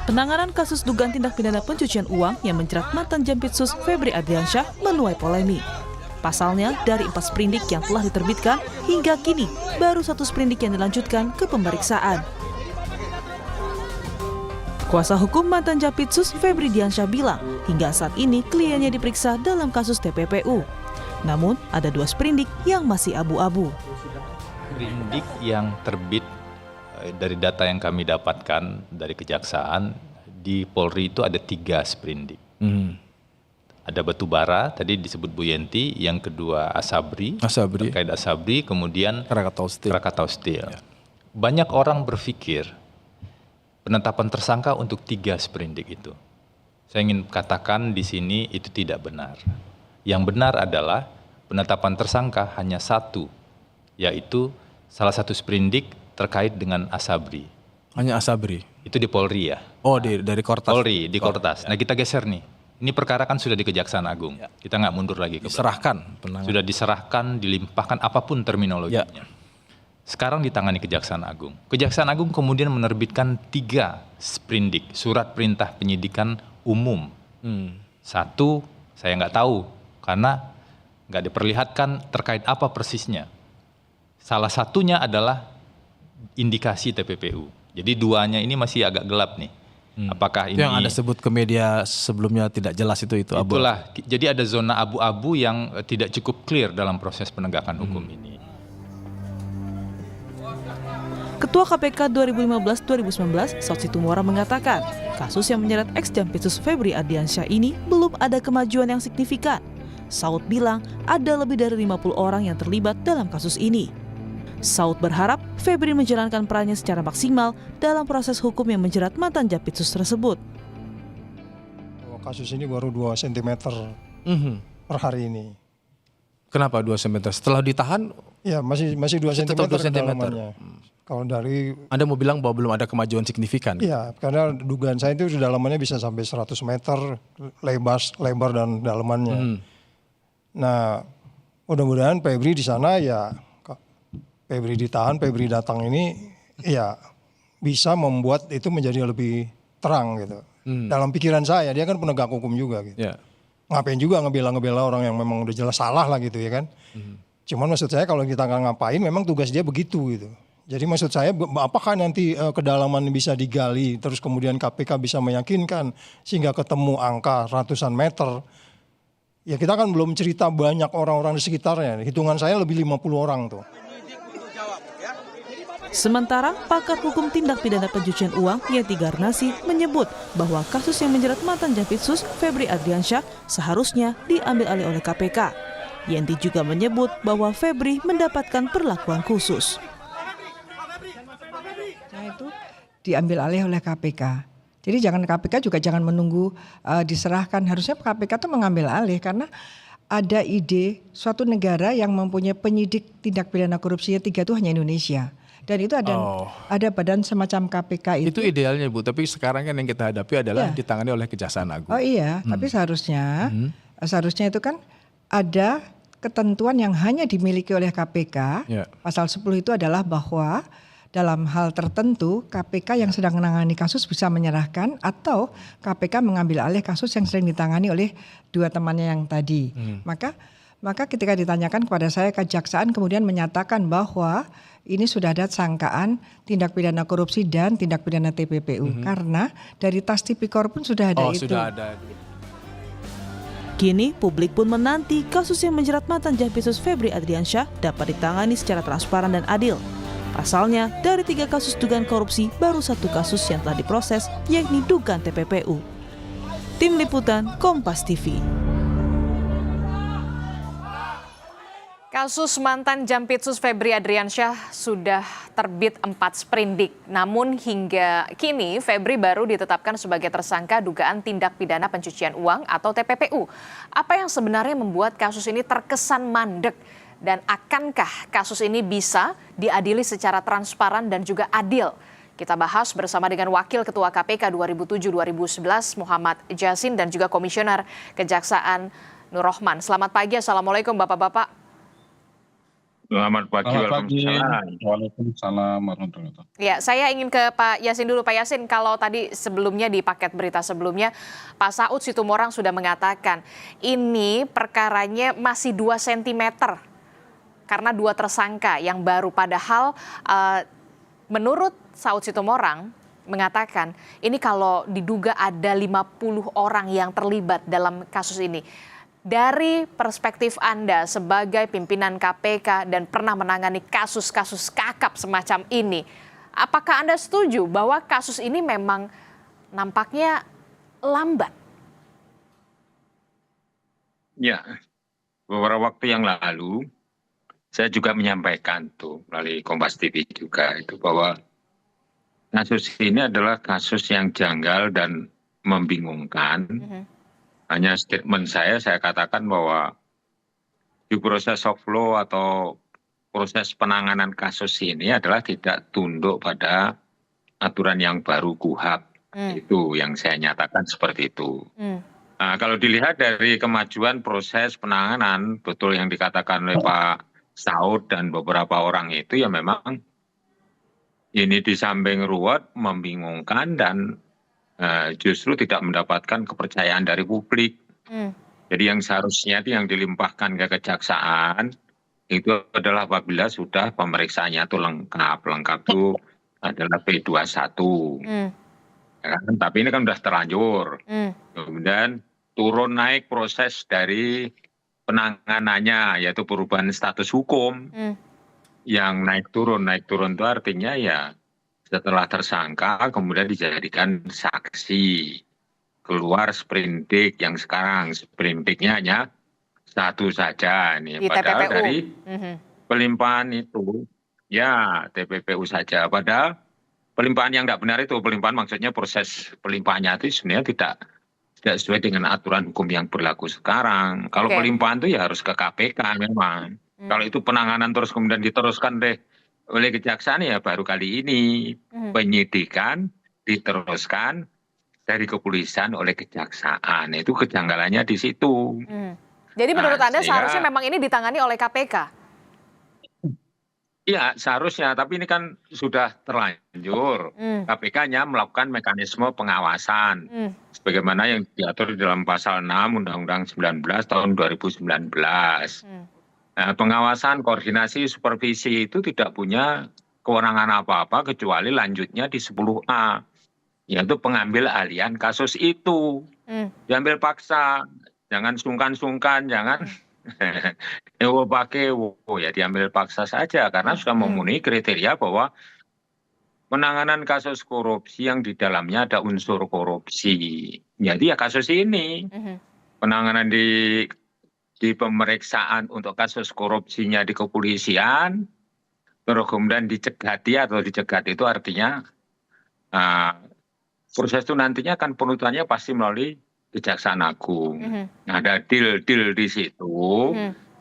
Penanganan kasus dugaan tindak pidana pencucian uang yang menjerat mantan Jampitsus Febri Adriansyah menuai polemik. Pasalnya, dari 4 sprindik yang telah diterbitkan, hingga kini baru 1 sprindik yang dilanjutkan ke pemeriksaan. Kuasa hukum mantan Jampitsus Febri Adriansyah bilang, hingga saat ini kliennya diperiksa dalam kasus TPPU. Namun, ada 2 sprindik yang masih abu-abu. Sprindik yang terbit dari data yang kami dapatkan dari kejaksaan, di Polri itu ada 3 sprindik. Ada batubara, tadi disebut Bu Yenti, yang kedua Asabri, terkait Asabri, kemudian Krakatau Steel. Ya. Banyak orang berpikir penetapan tersangka untuk 3 sprindik itu. Saya ingin katakan di sini itu tidak benar. Yang benar adalah penetapan tersangka hanya 1, yaitu salah satu sprindik terkait dengan Asabri. Hanya Asabri? Itu di Polri ya. Oh, dari Kortas? Polri, di Kortas. Nah, kita geser nih. Ini perkara kan sudah di Kejaksaan Agung. Ya. Kita nggak mundur lagi ke diserahkan. Sudah diserahkan, dilimpahkan, apapun terminologinya. Ya. Sekarang ditangani Kejaksaan Agung. Kejaksaan Agung kemudian menerbitkan 3 sprindik, surat perintah penyidikan umum. 1, saya nggak tahu, karena nggak diperlihatkan terkait apa persisnya. Salah satunya adalah indikasi TPPU. Jadi 2-nya ini masih agak gelap nih. Apakah ini yang Anda sebut ke media sebelumnya tidak jelas itu abu. Itulah. Jadi ada zona abu-abu yang tidak cukup clear dalam proses penegakan hukum ini. Ketua KPK 2015-2019, Saud Situmorang mengatakan, kasus yang menyeret ex-Jampitsus Febri Adriansyah ini belum ada kemajuan yang signifikan. Saud bilang ada lebih dari 50 orang yang terlibat dalam kasus ini. Saud berharap Febri menjalankan perannya secara maksimal dalam proses hukum yang menjerat mantan Jampitsus tersebut. Kasus ini baru 2 cm per hari ini. Kenapa 2 cm? Setelah ditahan? Ya masih 2 cm kedalamannya. Kalau dari Anda mau bilang bahwa belum ada kemajuan signifikan? Iya, karena dugaan saya itu dalamannya bisa sampai 100 meter lebar dan dalamannya. Nah, mudah-mudahan Febri di sana ya. Febri ditahan, Febri datang ini ya bisa membuat itu menjadi lebih terang gitu. Dalam pikiran saya, dia kan penegak hukum juga gitu. Yeah. Ngapain juga ngebela orang yang memang udah jelas salah lah gitu ya kan. Cuman maksud saya kalau kita nggak ngapain memang tugas dia begitu gitu. Jadi maksud saya apakah nanti kedalaman bisa digali terus kemudian KPK bisa meyakinkan sehingga ketemu angka ratusan meter. Ya kita kan belum cerita banyak orang-orang di sekitarnya. Hitungan saya lebih 50 orang tuh. Sementara pakar hukum tindak pidana pencucian uang Yenti Garnasi menyebut bahwa kasus yang menjerat mantan Jampitsus Febri Adriansyah seharusnya diambil alih oleh KPK. Yenti juga menyebut bahwa Febri mendapatkan perlakuan khusus. Itu diambil alih oleh KPK. Jadi KPK juga jangan menunggu diserahkan. Harusnya KPK itu mengambil alih karena ada ide suatu negara yang mempunyai penyidik tindak pidana korupsinya 3 itu hanya Indonesia. Dan itu ada badan semacam KPK itu. Itu idealnya Bu, tapi sekarang kan yang kita hadapi adalah ditangani oleh Kejaksaan Agung. Oh iya, tapi seharusnya itu kan ada ketentuan yang hanya dimiliki oleh KPK. Pasal 10 itu adalah bahwa dalam hal tertentu KPK yang sedang menangani kasus bisa menyerahkan atau KPK mengambil alih kasus yang sering ditangani oleh 2 temannya yang tadi. Maka ketika ditanyakan kepada saya, Kejaksaan kemudian menyatakan bahwa ini sudah ada sangkaan tindak pidana korupsi dan tindak pidana TPPU karena dari tas tipikor pun sudah ada itu. Sudah ada. Kini publik pun menanti kasus yang menjerat mantan Jampitsus Febri Adriansyah dapat ditangani secara transparan dan adil. Pasalnya, dari 3 kasus dugaan korupsi, baru 1 kasus yang telah diproses, yakni dugaan TPPU. Tim Liputan Kompas TV. Kasus mantan Jampitsus Febri Adriansyah sudah terbit 4 sprindik. Namun hingga kini Febri baru ditetapkan sebagai tersangka dugaan tindak pidana pencucian uang atau TPPU. Apa yang sebenarnya membuat kasus ini terkesan mandek? Dan akankah kasus ini bisa diadili secara transparan dan juga adil? Kita bahas bersama dengan Wakil Ketua KPK 2007-2011 Muhammad Jasin dan juga Komisioner Kejaksaan Nur Rohman. Selamat pagi, Assalamualaikum Bapak-Bapak. Selamat pagi, Selamat pagi. waalaikumsalam. Waalaikumsalam warahmatullahi wabarakatuh. Ya, saya ingin ke Pak Yasin dulu. Pak Yasin, kalau tadi sebelumnya di paket berita sebelumnya, Pak Saud Situmorang sudah mengatakan ini perkaranya masih 2 cm karena 2 tersangka yang baru. Padahal menurut Saud Situmorang mengatakan ini kalau diduga ada 50 orang yang terlibat dalam kasus ini. Dari perspektif Anda sebagai pimpinan KPK dan pernah menangani kasus-kasus kakap semacam ini, apakah Anda setuju bahwa kasus ini memang nampaknya lambat? Ya, beberapa waktu yang lalu saya juga menyampaikan tuh melalui Kompas TV juga itu bahwa kasus ini adalah kasus yang janggal dan membingungkan. Hanya statement saya katakan bahwa di proses of law atau proses penanganan kasus ini adalah tidak tunduk pada aturan yang baru KUHAP. Itu yang saya nyatakan seperti itu. Nah, kalau dilihat dari kemajuan proses penanganan, betul yang dikatakan oleh Pak Saud dan beberapa orang itu ya memang ini di samping ruwet, membingungkan dan justru tidak mendapatkan kepercayaan dari publik. Jadi yang seharusnya itu yang dilimpahkan ke kejaksaan itu adalah apabila sudah pemeriksaannya itu lengkap itu adalah P21. Ya kan? Tapi ini kan sudah terlanjur. Kemudian turun naik proses dari penanganannya yaitu perubahan status hukum. Yang naik turun itu artinya ya setelah tersangka kemudian dijadikan saksi, keluar sprindik yang sekarang sprindiknya hanya 1 saja nih. Di Padahal TPPU. dari pelimpahan itu ya TPPU saja. Padahal pelimpahan yang tidak benar itu, pelimpahan maksudnya proses pelimpahannya itu sebenarnya tidak sesuai dengan aturan hukum yang berlaku sekarang. Kalau pelimpahan itu ya harus ke KPK memang. Kalau itu penanganan terus kemudian diteruskan oleh kejaksaan ya baru kali ini penyidikan diteruskan dari kepolisian oleh kejaksaan. Itu kejanggalannya di situ. Jadi menurut Anda sehingga- seharusnya memang ini ditangani oleh KPK? Iya seharusnya, tapi ini kan sudah terlanjur. KPK-nya melakukan mekanisme pengawasan. Sebagaimana yang diatur di dalam pasal 6 Undang-Undang 19 tahun 2019. Nah, pengawasan, koordinasi, supervisi itu tidak punya kewenangan apa-apa kecuali lanjutnya di 10A. Yaitu pengambil alihan kasus itu. Diambil paksa, jangan sungkan-sungkan, jangan ya diambil paksa saja karena sudah memenuhi kriteria bahwa penanganan kasus korupsi yang di dalamnya ada unsur korupsi. Jadi ya kasus ini penanganan di pemeriksaan untuk kasus korupsinya di kepolisian, terus kemudian dicegati atau dicegat itu artinya proses itu nantinya kan penuntutannya pasti melalui Kejaksaan Agung. Nah, ada deal di situ.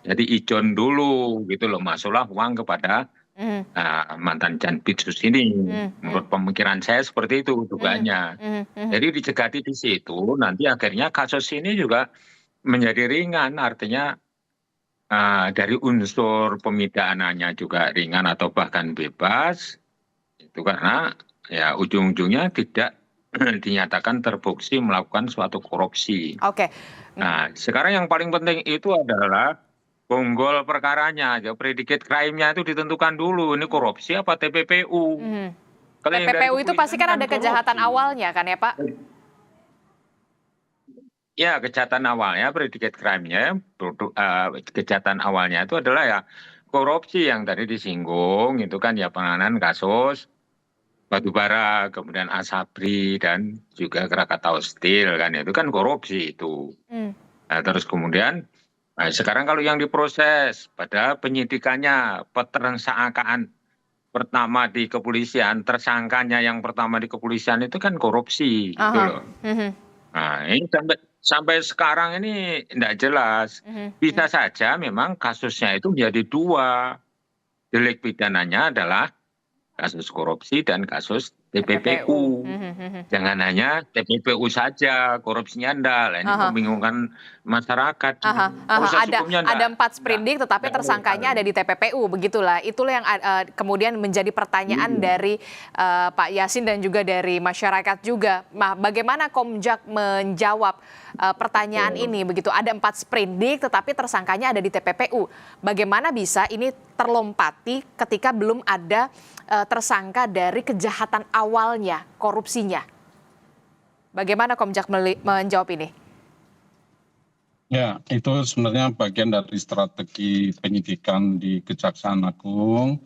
Jadi ijon dulu gitu loh, masuklah uang kepada mantan Janpitsus ini. Menurut pemikiran saya seperti itu dugaannya. Jadi dicegati di situ, nanti akhirnya kasus ini juga menjadi ringan, artinya dari unsur pemidananya juga ringan atau bahkan bebas. Itu karena ya ujung-ujungnya tidak dinyatakan terbukti melakukan suatu korupsi. Oke. Nah, sekarang yang paling penting itu adalah bonggol perkaranya, ya predicate crime-nya itu ditentukan dulu. Ini korupsi apa TPPU? Kalau yang dari TPPU itu pasti kan ada kepolisian kejahatan korupsi. awalnya kan ya Pak? Ya, kejahatan awalnya, predicate crime-nya, kejahatan awalnya itu adalah ya korupsi yang tadi disinggung, itu kan ya penanganan kasus batubara, kemudian Asabri, dan juga Krakatau Steel, kan itu kan korupsi itu. Nah, terus kemudian, sekarang kalau yang diproses pada penyidikannya, petersangkaan pertama di kepolisian, tersangkanya yang pertama di kepolisian itu kan korupsi, gitu loh. Nah, ini sampai sekarang ini tidak jelas. Bisa saja memang kasusnya itu menjadi 2. Delik pidananya adalah kasus korupsi dan kasus TPPU. Jangan hanya TPPU saja, korupsinya enggak. Lah ini membingungkan masyarakat. Proses hukumnya enggak. Ada 4 sprindik tetapi tersangkanya ada di TPPU, begitulah. Itulah yang kemudian menjadi pertanyaan dari Pak Yasin dan juga dari masyarakat juga. Nah, bagaimana Komjak menjawab pertanyaan ini begitu? Ada 4 sprindik tetapi tersangkanya ada di TPPU. Bagaimana bisa ini terlompati ketika belum ada tersangka dari kejahatan awalnya, korupsinya? Bagaimana Komjak menjawab ini? Ya, itu sebenarnya bagian dari strategi penyidikan di Kejaksaan Agung.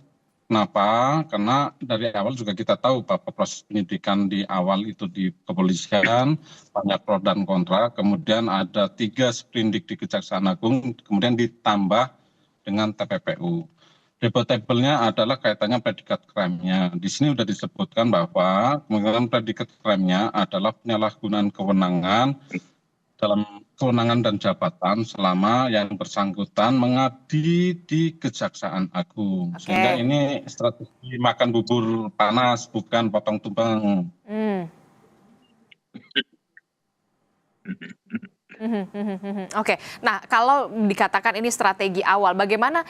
Kenapa? Karena dari awal juga kita tahu bahwa proses penyidikan di awal itu di kepolisian banyak pro dan kontra. Kemudian ada 3 sprindik di Kejaksaan Agung, kemudian ditambah dengan TPPU. Debatable-nya adalah kaitannya predikat crime-nya. Di sini sudah disebutkan bahwa kemungkinan predikat crime-nya adalah penyalahgunaan kewenangan dalam kewenangan dan jabatan selama yang bersangkutan mengabdi di Kejaksaan Agung. Sehingga ini strategi makan bubur panas, bukan potong tumpeng. Oke, nah kalau dikatakan ini strategi awal, bagaimana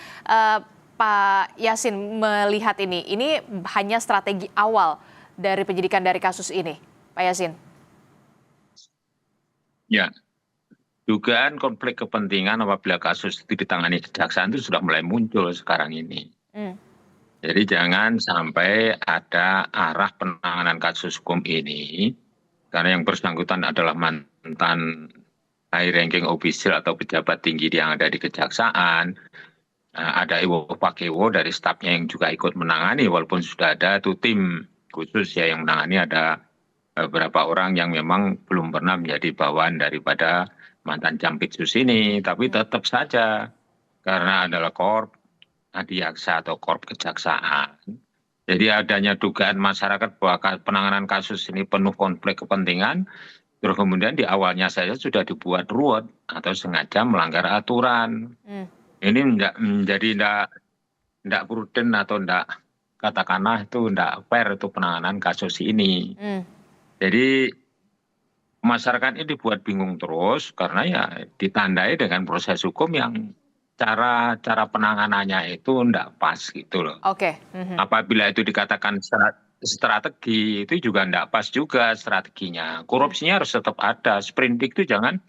Pak Yasin melihat ini? Ini hanya strategi awal dari penyidikan dari kasus ini, Pak Yasin. Ya, dugaan konflik kepentingan apabila kasus itu ditangani kejaksaan itu sudah mulai muncul sekarang ini. Jadi jangan sampai ada arah penanganan kasus hukum ini, karena yang bersangkutan adalah mantan high ranking official atau pejabat tinggi yang ada di kejaksaan. Ada Iwo Pakewo dari stafnya yang juga ikut menangani, walaupun sudah ada tuh tim khusus ya yang menangani, ada beberapa orang yang memang belum pernah menjadi bawahan daripada mantan Jampitsus ini, tapi tetap saja karena adalah korp adiaksa atau korp kejaksaan. Jadi adanya dugaan masyarakat bahwa penanganan kasus ini penuh konflik kepentingan, terus kemudian di awalnya saja sudah dibuat ruwet atau sengaja melanggar aturan. Ini menjadi tidak prudent atau tidak, katakanlah itu tidak fair itu penanganan kasus ini. Jadi masyarakat ini dibuat bingung terus karena ya ditandai dengan proses hukum yang cara penanganannya itu tidak pas gitu loh. Apabila itu dikatakan strategi, itu juga tidak pas juga strateginya. Korupsinya harus tetap ada. Sprindik itu jangan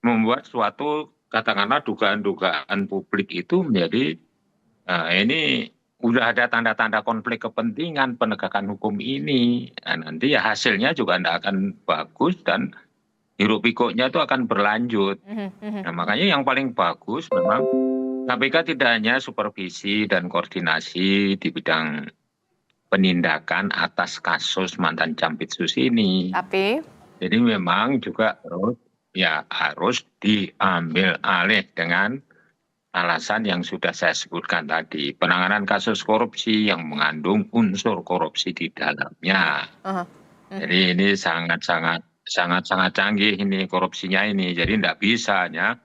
membuat suatu katakanlah dugaan-dugaan publik itu menjadi ini udah ada tanda-tanda konflik kepentingan penegakan hukum ini. Nah, nanti ya hasilnya juga tidak akan bagus dan hiruk pikuknya itu akan berlanjut. Nah, makanya yang paling bagus memang KPK tidak hanya supervisi dan koordinasi di bidang penindakan atas kasus mantan Jampitsus ini. Jadi memang juga harus diambil alih dengan alasan yang sudah saya sebutkan tadi. Penanganan kasus korupsi yang mengandung unsur korupsi di dalamnya. Jadi ini sangat canggih ini korupsinya ini. Jadi tidak bisa hanya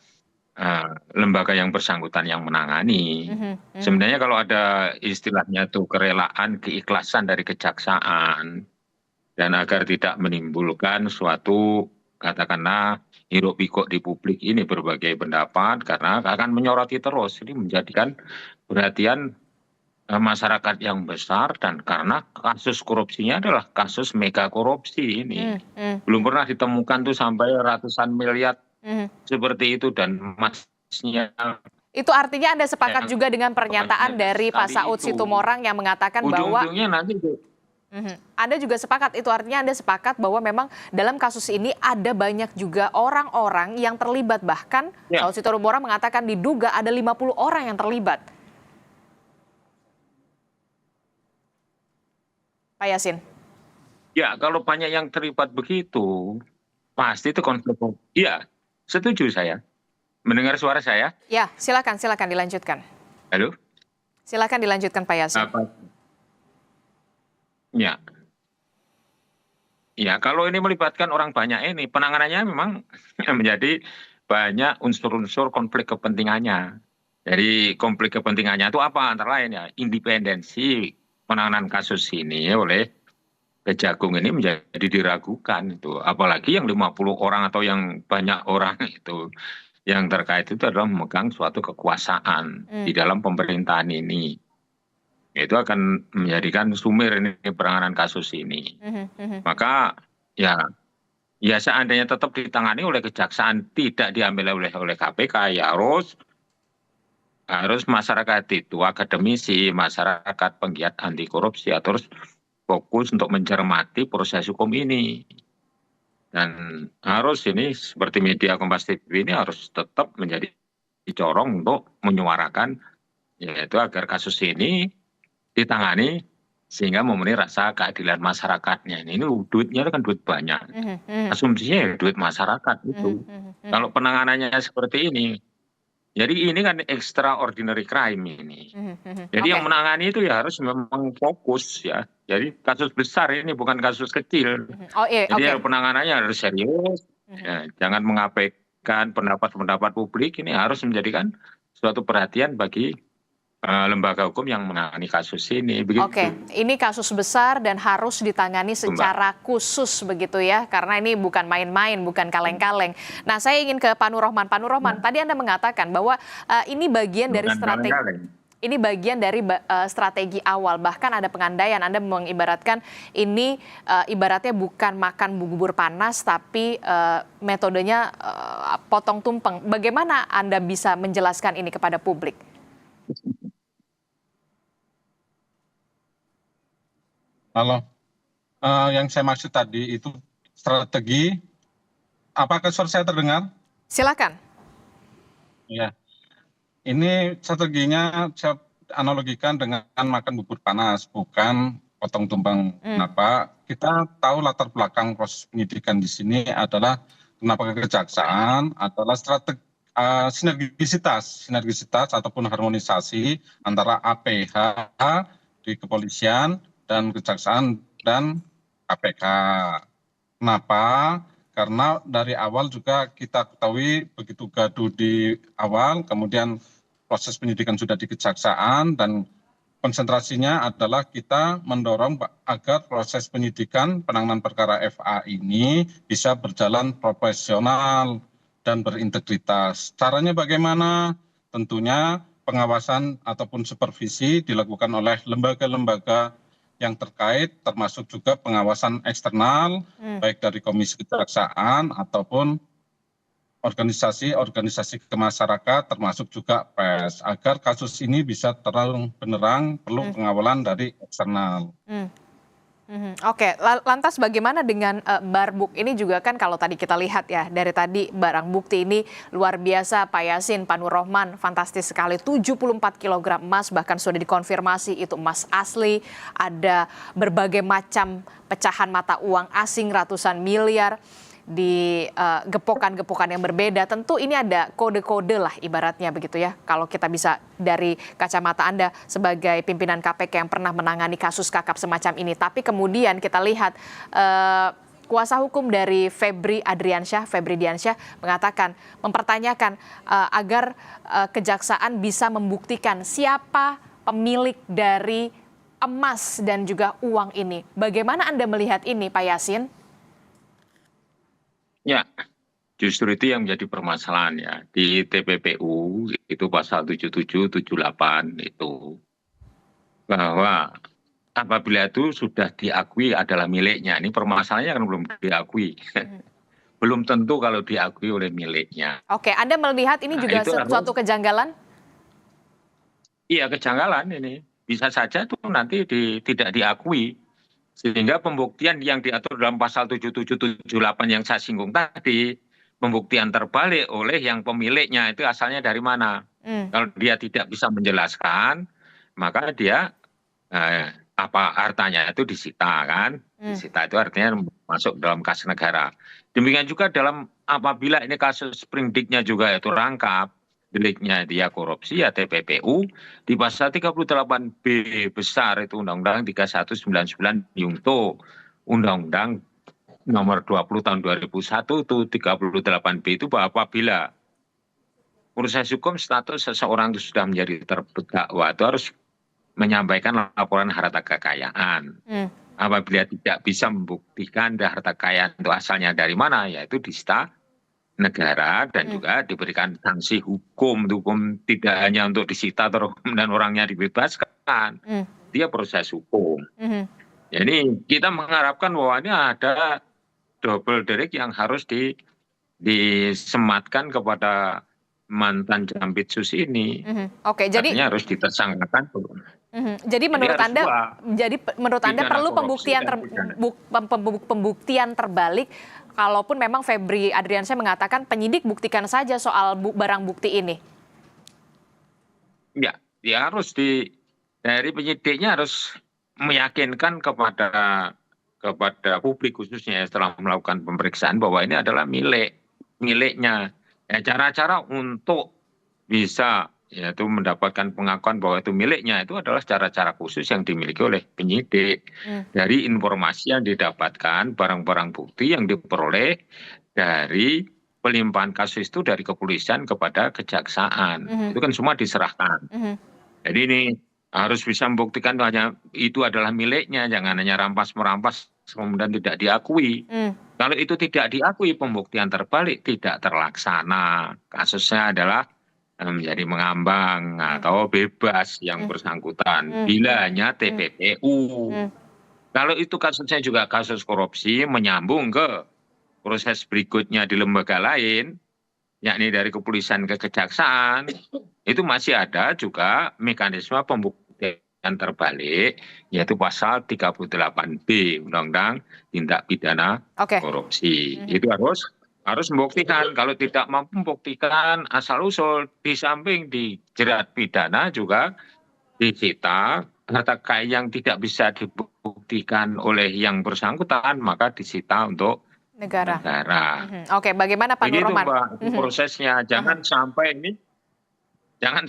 lembaga yang bersangkutan yang menangani. Sebenarnya kalau ada istilahnya tuh kerelaan, keikhlasan dari kejaksaan dan agar tidak menimbulkan suatu katakanlah hiruk pikuk di publik ini berbagai pendapat karena akan menyoroti terus. Ini menjadikan perhatian masyarakat yang besar dan karena kasus korupsinya adalah kasus mega korupsi ini. Belum pernah ditemukan tuh sampai ratusan miliar seperti itu dan emasnya. Itu artinya Anda sepakat juga dengan pernyataan dari Pak Saud Situmorang yang mengatakan bahwa ujung-ujungnya nanti Anda juga sepakat, itu artinya Anda sepakat bahwa memang dalam kasus ini ada banyak juga orang-orang yang terlibat. Bahkan Saud Situmorang mengatakan diduga ada 50 orang yang terlibat. Pak Yasin. Ya, kalau banyak yang terlibat begitu, pasti itu konflik. Iya, setuju saya. Mendengar suara saya? Ya, silakan dilanjutkan. Halo? Silakan dilanjutkan Pak Yasin. Ya, kalau ini melibatkan orang banyak ini, penanganannya memang menjadi banyak unsur-unsur konflik kepentingannya. Jadi konflik kepentingannya itu apa? Antara lain ya, independensi penanganan kasus ini oleh Kejagung ini menjadi diragukan itu. Apalagi yang 50 orang atau yang banyak orang itu yang terkait itu adalah memegang suatu kekuasaan di dalam pemerintahan ini. Itu akan menjadikan sumir ini penanganan kasus ini. Maka ya seandainya tetap ditangani oleh kejaksaan, tidak diambil oleh KPK, ya harus masyarakat itu, akademisi, masyarakat penggiat anti korupsi harus fokus untuk mencermati proses hukum ini. Dan harus ini seperti media Kompas TV ini harus tetap menjadi corong untuk menyuarakan yaitu agar kasus ini ditangani sehingga memenuhi rasa keadilan masyarakatnya. Ini duitnya kan duit banyak. Asumsinya ya duit masyarakat itu. Kalau penanganannya seperti ini, jadi ini kan extraordinary crime ini. Jadi yang menangani itu ya harus memang fokus ya. Jadi kasus besar ini bukan kasus kecil. Jadi penanganannya harus serius. Ya, jangan mengabaikan pendapat-pendapat publik. Ini harus menjadikan suatu perhatian bagi lembaga hukum yang menangani kasus ini. Oke, ini kasus besar dan harus ditangani secara khusus begitu ya, karena ini bukan main-main, bukan kaleng-kaleng. Nah, saya ingin ke Pak Nur Rohman. Pak Nur Rohman, tadi Anda mengatakan bahwa ini bagian dari strategi. Ini bagian dari strategi awal, bahkan ada pengandaian. Anda mengibaratkan ini ibaratnya bukan makan bubur panas, tapi metodenya potong tumpeng. Bagaimana Anda bisa menjelaskan ini kepada publik? Halo, yang saya maksud tadi itu strategi. Apakah suara saya terdengar? Silakan. Ya, ini strateginya saya analogikan dengan makan bubur panas, bukan potong tumpeng. Kenapa? Kita tahu latar belakang proses penyidikan di sini adalah kenapa kejaksaan adalah strategi sinergisitas ataupun harmonisasi antara APH di kepolisian dan kejaksaan dan KPK. Kenapa? Karena dari awal juga kita ketahui begitu gaduh di awal, kemudian proses penyidikan sudah di kejaksaan dan konsentrasinya adalah kita mendorong agar proses penyidikan penanganan perkara FA ini bisa berjalan profesional dan berintegritas. Caranya bagaimana? Tentunya pengawasan ataupun supervisi dilakukan oleh lembaga-lembaga yang terkait, termasuk juga pengawasan eksternal, baik dari Komisi Kejaksaan ataupun organisasi-organisasi kemasyarakatan, termasuk juga pers, agar kasus ini bisa terang benderang perlu pengawalan dari eksternal. Oke, lantas bagaimana dengan Barbuk ini juga kan kalau tadi kita lihat ya, dari tadi barang bukti ini luar biasa Pak Yasin, Pak Nur Rohman, fantastis sekali, 74 kg emas, bahkan sudah dikonfirmasi itu emas asli, ada berbagai macam pecahan mata uang asing ratusan miliar di gepokan-gepokan yang berbeda. Tentu ini ada kode-kode lah ibaratnya begitu ya. Kalau kita bisa dari kacamata Anda sebagai pimpinan KPK yang pernah menangani kasus kakap semacam ini. Tapi kemudian kita lihat kuasa hukum dari Febri Diansyah mengatakan, mempertanyakan agar kejaksaan bisa membuktikan siapa pemilik dari emas dan juga uang ini. Bagaimana Anda melihat ini Pak Yasin? Ya, justru itu yang menjadi permasalahan ya. Di TPPU itu pasal 77, 78 itu. Bahwa apabila itu sudah diakui adalah miliknya. Ini permasalahannya kan belum diakui. Belum tentu kalau diakui oleh miliknya. Oke, Anda melihat ini juga suatu kejanggalan? Iya, kejanggalan ini. Bisa saja itu nanti tidak diakui. Sehingga pembuktian yang diatur dalam pasal 77, 78 yang saya singgung tadi, pembuktian terbalik oleh yang pemiliknya itu asalnya dari mana. Kalau dia tidak bisa menjelaskan, maka dia apa hartanya itu disita kan. Disita itu artinya masuk dalam kas negara. Demikian juga dalam apabila ini kasus sprindik-nya juga itu rangkap, deliknya dia korupsi ya TPPU di pasal 38B besar itu Undang-Undang 3199 Yungto Undang-Undang nomor 20 tahun 2001 itu 38B itu bahwa apabila proses hukum status seseorang itu sudah menjadi terdakwa itu harus menyampaikan laporan harta kekayaan. apabila tidak bisa membuktikan harta kekayaan itu asalnya dari mana, yaitu disita negara dan juga diberikan sanksi hukum. Hukum tidak hanya untuk disita terus dan orangnya dibebaskan, dia proses hukum. Jadi kita mengharapkan bahwa ini ada double derek yang harus disematkan kepada mantan Jampitsus ini. Oke, jadi artinya harus ditersangkakan. Jadi menurut harus Anda, pidana perlu korupsi pembuktian dan pembuktian terbalik, kalaupun memang Febri Adriansyah mengatakan penyidik buktikan saja soal barang bukti ini. Ya, harus dari penyidiknya harus meyakinkan kepada publik khususnya setelah melakukan pemeriksaan bahwa ini adalah miliknya. Ya, cara-cara untuk bisa yaitu mendapatkan pengakuan bahwa itu miliknya itu adalah cara-cara khusus yang dimiliki oleh penyidik. Dari informasi yang didapatkan, barang-barang bukti yang diperoleh dari pelimpahan kasus itu dari kepolisian kepada kejaksaan. Itu kan semua diserahkan. Jadi ini harus bisa membuktikan hanya itu adalah miliknya, jangan hanya rampas-merampas kemudian tidak diakui. Kalau itu tidak diakui, pembuktian terbalik tidak terlaksana. Kasusnya adalah menjadi mengambang atau bebas yang bersangkutan bila hanya TPPU. Kalau itu kasusnya juga kasus korupsi menyambung ke proses berikutnya di lembaga lain, yakni dari kepolisian ke kejaksaan, itu masih ada juga mekanisme pembuktian terbalik, yaitu pasal 38B Undang-Undang Tindak Pidana Korupsi. Itu harus membuktikan. Kalau tidak mampu membuktikan asal-usul, di samping dijerat pidana juga disita harta kekayaan yang tidak bisa dibuktikan oleh yang bersangkutan, maka disita untuk negara. Oke, bagaimana Pak Nur Rohman? Begitu Mbak prosesnya. Jangan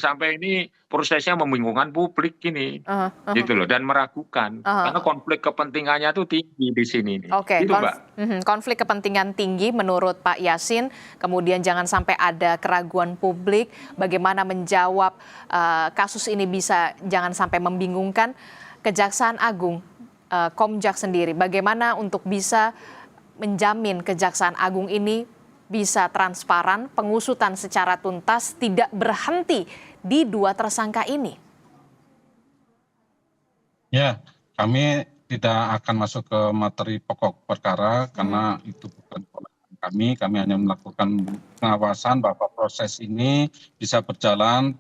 sampai ini prosesnya membingungkan publik ini, gitu loh, dan meragukan. Karena konflik kepentingannya tuh tinggi di sini. Oke, gitu, Mbak. Konflik kepentingan tinggi menurut Pak Yasin. Kemudian jangan sampai ada keraguan publik. Bagaimana menjawab kasus ini bisa jangan sampai membingungkan. Kejaksaan Agung, Komjak sendiri, bagaimana untuk bisa menjamin Kejaksaan Agung ini bisa transparan, pengusutan secara tuntas, tidak berhenti di dua tersangka ini? Ya, kami tidak akan masuk ke materi pokok perkara karena itu bukan kewenangan kami. Kami hanya melakukan pengawasan bahwa proses ini bisa berjalan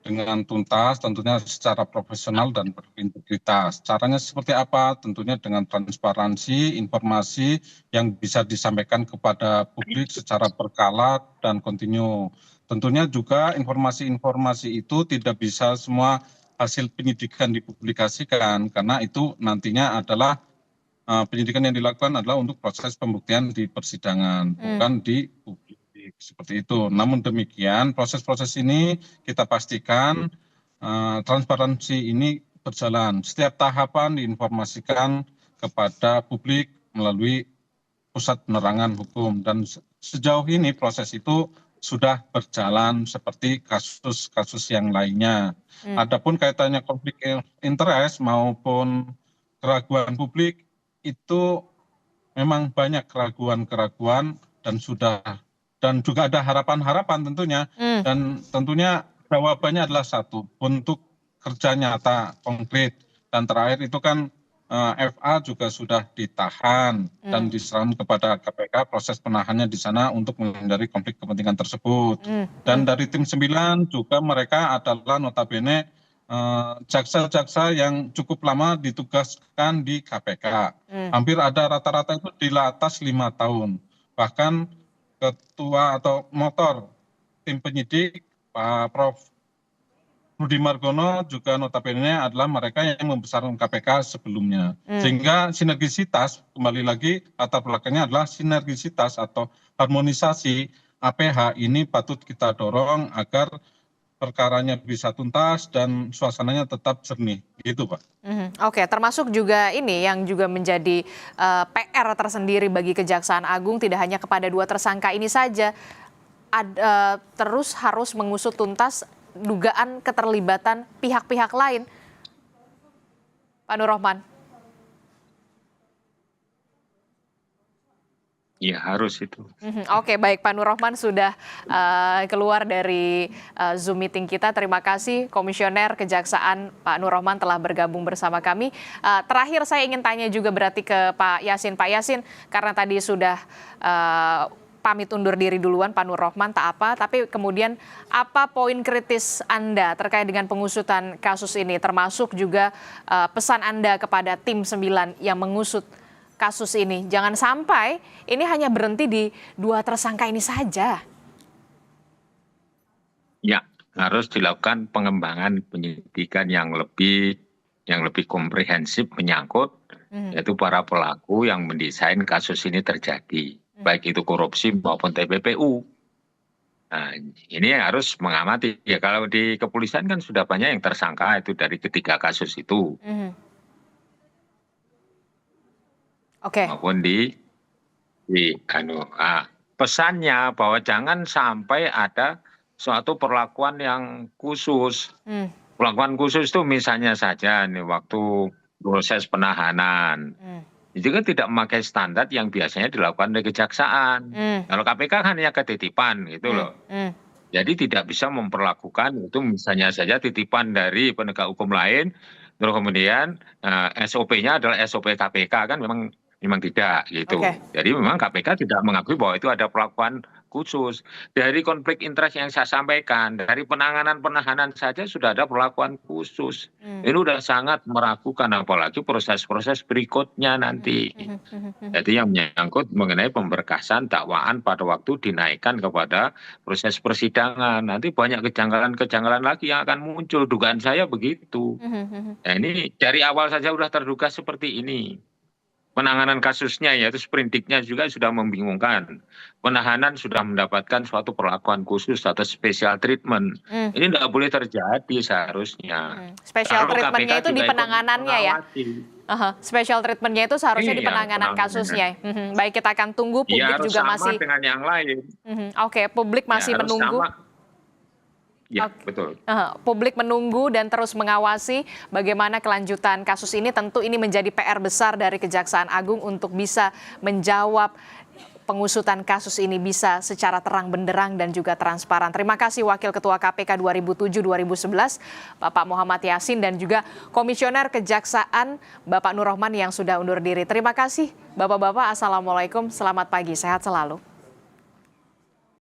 dengan tuntas, tentunya secara profesional dan berintegritas. Caranya seperti apa? Tentunya dengan transparansi, informasi yang bisa disampaikan kepada publik secara berkala dan kontinu. Tentunya juga informasi-informasi itu tidak bisa semua hasil penyidikan dipublikasikan, karena itu nantinya adalah penyidikan yang dilakukan adalah untuk proses pembuktian di persidangan, bukan di publik. Seperti itu. Namun demikian proses-proses ini kita pastikan transparansi ini berjalan. Setiap tahapan diinformasikan kepada publik melalui Pusat Penerangan Hukum, dan sejauh ini proses itu sudah berjalan seperti kasus-kasus yang lainnya. Adapun kaitannya konflik interest maupun keraguan publik, itu memang banyak keraguan-keraguan dan juga ada harapan-harapan tentunya. Dan tentunya jawabannya adalah satu, bentuk kerja nyata, konkret. Dan terakhir itu kan FA juga sudah ditahan dan diserahkan kepada KPK, proses penahannya di sana untuk menghindari konflik kepentingan tersebut. Dan dari tim 9 juga mereka adalah notabene jaksa-jaksa yang cukup lama ditugaskan di KPK. Hampir ada rata-rata itu di atas 5 tahun. Bahkan ketua atau motor tim penyidik Pak Prof. Rudi Margono juga notabene adalah mereka yang membesarkan KPK sebelumnya. Sehingga sinergisitas, kembali lagi latar belakangnya adalah sinergisitas atau harmonisasi APH ini patut kita dorong agar perkaranya bisa tuntas dan suasananya tetap jernih, gitu Pak. Oke, termasuk juga ini yang juga menjadi PR tersendiri bagi Kejaksaan Agung, tidak hanya kepada dua tersangka ini saja, terus harus mengusut tuntas dugaan keterlibatan pihak-pihak lain. Pak Nur Rohman. Ya harus itu. Oke, baik, Pak Nur Rohman sudah keluar dari Zoom meeting kita. Terima kasih Komisioner Kejaksaan Pak Nur Rohman telah bergabung bersama kami. Terakhir saya ingin tanya juga berarti ke Pak Yasin. Pak Yasin, karena tadi sudah pamit undur diri duluan Pak Nur Rohman tak apa, tapi kemudian apa poin kritis Anda terkait dengan pengusutan kasus ini, termasuk juga pesan Anda kepada tim 9 yang mengusut kasus ini? Jangan sampai ini hanya berhenti di 2 tersangka ini saja. Ya, harus dilakukan pengembangan penyidikan yang lebih komprehensif menyangkut yaitu para pelaku yang mendesain kasus ini terjadi, baik itu korupsi maupun TPPU. Nah, ini harus mengamati. Ya kalau di kepolisian kan sudah banyak yang tersangka itu dari ketiga kasus itu. Oke. Maupun pesannya bahwa jangan sampai ada suatu perlakuan yang khusus. Perlakuan khusus itu misalnya saja nih waktu proses penahanan. Itu kan tidak memakai standar yang biasanya dilakukan oleh kejaksaan. Kalau KPK kan hanya ketitipan gitu loh. Jadi tidak bisa memperlakukan itu misalnya saja titipan dari penegak hukum lain, terus kemudian SOP-nya adalah SOP KPK, kan memang tidak gitu. Jadi memang KPK tidak mengakui bahwa itu ada perlakuan khusus. Dari konflik interest yang saya sampaikan, dari penanganan penahanan saja sudah ada perlakuan khusus. Ini udah sangat meragukan, apalagi proses-proses berikutnya nanti. Jadi yang menyangkut mengenai pemberkasan dakwaan pada waktu dinaikkan kepada proses persidangan. Nanti banyak kejanggalan-kejanggalan lagi yang akan muncul. Dugaan saya begitu. Nah, ini dari awal saja sudah terduga seperti ini. Penanganan kasusnya yaitu sprindiknya juga sudah membingungkan. Penahanan sudah mendapatkan suatu perlakuan khusus atau special treatment. Ini tidak boleh terjadi seharusnya. Special treatmentnya itu di penanganannya ya? Special treatmentnya itu seharusnya di penanganan kasusnya. Baik, kita akan tunggu, publik juga masih dengan yang lain. Oke, publik masih menunggu. Ya, betul. Publik menunggu dan terus mengawasi bagaimana kelanjutan kasus ini. Tentu ini menjadi PR besar dari Kejaksaan Agung untuk bisa menjawab pengusutan kasus ini bisa secara terang benderang dan juga transparan. Terima kasih Wakil Ketua KPK 2007-2011 Bapak Muhammad Yasin dan juga Komisioner Kejaksaan Bapak Nur Rohman yang sudah undur diri. Terima kasih Bapak-bapak. Assalamualaikum, selamat pagi, sehat selalu.